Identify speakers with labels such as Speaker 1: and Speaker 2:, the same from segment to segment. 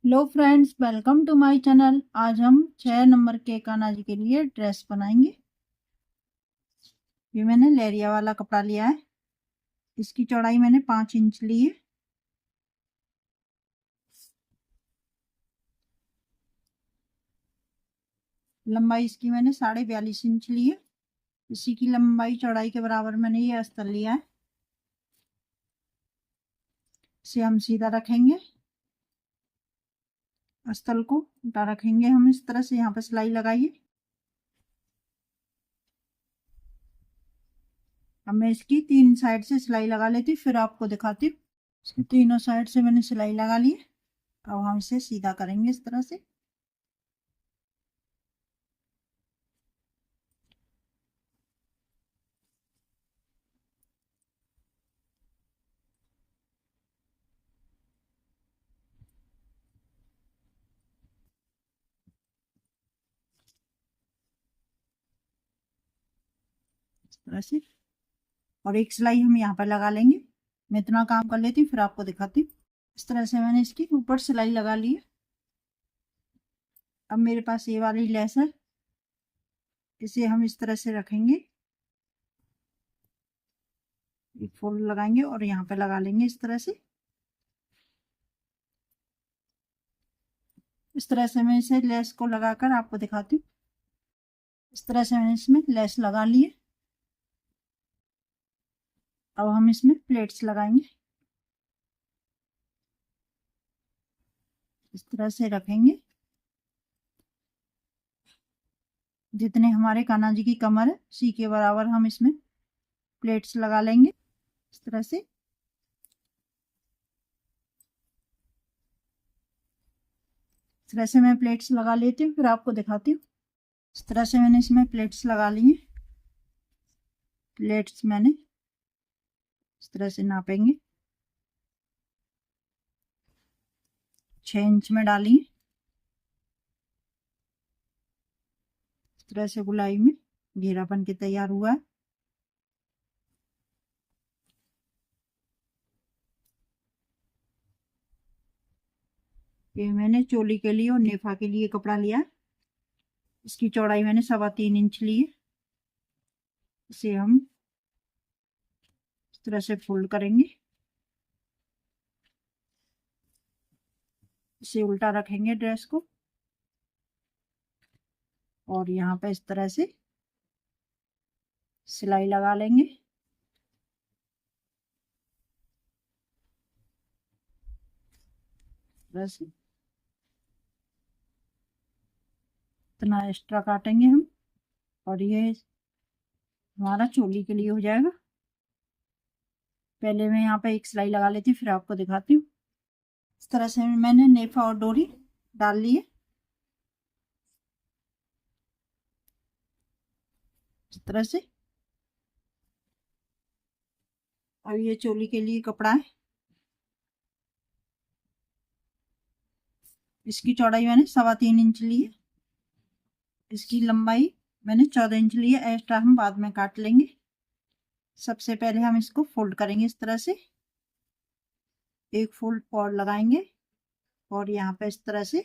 Speaker 1: Hello friends, welcome to my channel. आज हम 6 number के कान्हा जी के लिए ड्रेस बनाएंगे। ये मैंने लेरिया वाला कपड़ा लिया है। इसकी चौड़ाई मैंने 5 इंच ली है। लंबाई इसकी मैंने 42.5 इंच ली है। इसी की लंबाई चौड़ाई के बराबर मैंने ये अस्तर लिया है। इसे हम सीधा रखेंगे। अस्तर को उल्टा रखेंगे हम इस तरह से। यहाँ पर सिलाई लगाइए। अब मैं इसकी 3 साइड से सिलाई लगा लेती हूँ, फिर आपको दिखाती हूँ। इसकी तीनों साइड से मैंने सिलाई लगा ली है। अब हम इसे सीधा करेंगे इस तरह से। इस तरह से और एक सिलाई हम यहाँ पर लगा लेंगे। मैं इतना काम कर लेती हूँ, फिर आपको दिखाती हूँ। इस तरह से मैंने इसकी ऊपर सिलाई लगा ली है। अब मेरे पास ये वाली लेस है। इसे हम इस तरह से रखेंगे। एक फोल्ड लगाएंगे और यहाँ पे लगा लेंगे इस तरह से। इस तरह से मैं इसे लेस को लगाकर आपको दिखाती हूँ। इस तरह से मैंने इसमें लेस लगा ली है। अब हम इसमें प्लेट्स लगाएंगे। इस तरह से रखेंगे। जितने हमारे कान्हा जी की कमर है उसी के बराबर हम इसमें प्लेट्स लगा लेंगे इस तरह से। इस तरह से मैं प्लेट्स लगा लेती हूँ, फिर आपको दिखाती हूँ। इस तरह से मैंने इसमें प्लेट्स लगा ली हैं। प्लेट्स मैंने इस तरह से नापेंगे। 6 इंच में डाली है। इस तरह से गुलाई में घेरा बन के तैयार हुआ है। ये मैंने चोली के लिए और नेफा के लिए कपड़ा लिया है। इसकी चौड़ाई मैंने 3.25 इंच ली है। इसे हम इस तरह से फोल्ड करेंगे। इसे उल्टा रखेंगे ड्रेस को और यहाँ पे इस तरह से सिलाई लगा लेंगे। बस इतना एक्स्ट्रा काटेंगे हम और ये हमारा चोली के लिए हो जाएगा। पहले मैं यहाँ पे एक सिलाई लगा लेती हूँ, फिर आपको दिखाती हूँ। इस तरह से मैंने नेफा और डोरी डाल ली है इस तरह से। और ये चोली के लिए कपड़ा है। इसकी चौड़ाई मैंने 3.25 इंच ली है। इसकी लंबाई मैंने 14 इंच ली है। एक्स्ट्रा हम बाद में काट लेंगे। सबसे पहले हम इसको फोल्ड करेंगे इस तरह से। एक फोल्ड और लगाएंगे और यहाँ पे इस तरह से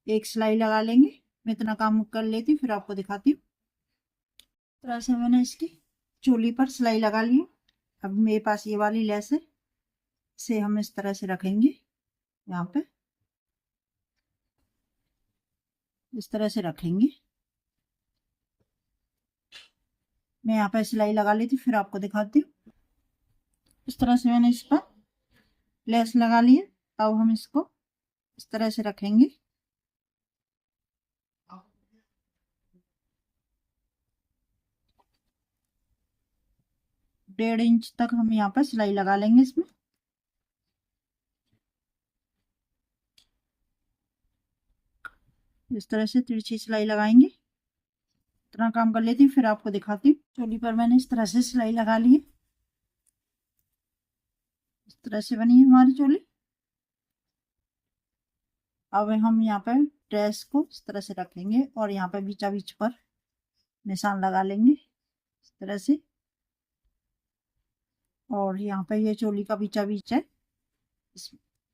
Speaker 1: एक सिलाई लगा लेंगे। मैं इतना काम कर लेती हूँ, फिर आपको दिखाती हूँ। इस तरह से मैंने इसकी चोली पर सिलाई लगा ली। अब मेरे पास ये वाली लेस है। इसे हम इस तरह से रखेंगे यहाँ पे। इस तरह से रखेंगे। मैं यहाँ पे सिलाई लगा लेती हूँ, फिर आपको दिखाती हूँ। इस तरह से मैंने इस पर लेस लगा ली है। अब हम इसको इस तरह से रखेंगे। 1.5 इंच तक हम यहाँ पर सिलाई लगा लेंगे इसमें। इस तरह से तिरछी सिलाई लगाएंगे। इतना काम कर लेती हूँ, फिर आपको दिखाती हूँ। चोली पर मैंने इस तरह से सिलाई लगा ली है। इस तरह से बनी है हमारी चोली। अब हम यहाँ पर ड्रेस को इस तरह से रखेंगे और यहाँ पर बीचा बीच पर निशान लगा लेंगे इस तरह से। और यहाँ पर ये चोली का बीचा बीच है।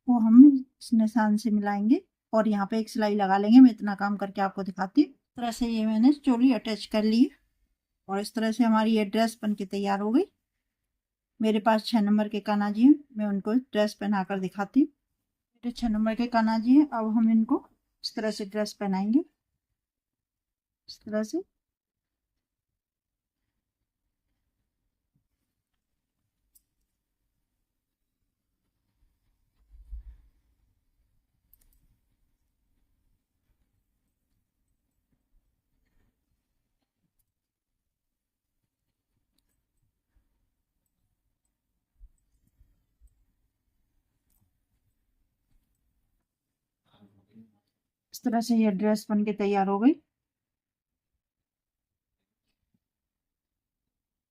Speaker 1: को हम इस निशान से मिलाएंगे और यहाँ पे एक सिलाई लगा लेंगे। मैं इतना काम करके आपको दिखाती हूँ। इस तरह से ये मैंने चोली अटैच कर ली है और इस तरह से हमारी ये ड्रेस बन के तैयार हो गई। मेरे पास 6 नंबर के कान्हा जी हैं, मैं उनको ड्रेस पहनाकर दिखाती हूँ। मेरे 6 नंबर के कान्हा जी हैं। अब हम इनको इस तरह से ड्रेस पहनाएंगे, इस तरह से। इस तरह से ये ड्रेस बन के तैयार हो गई।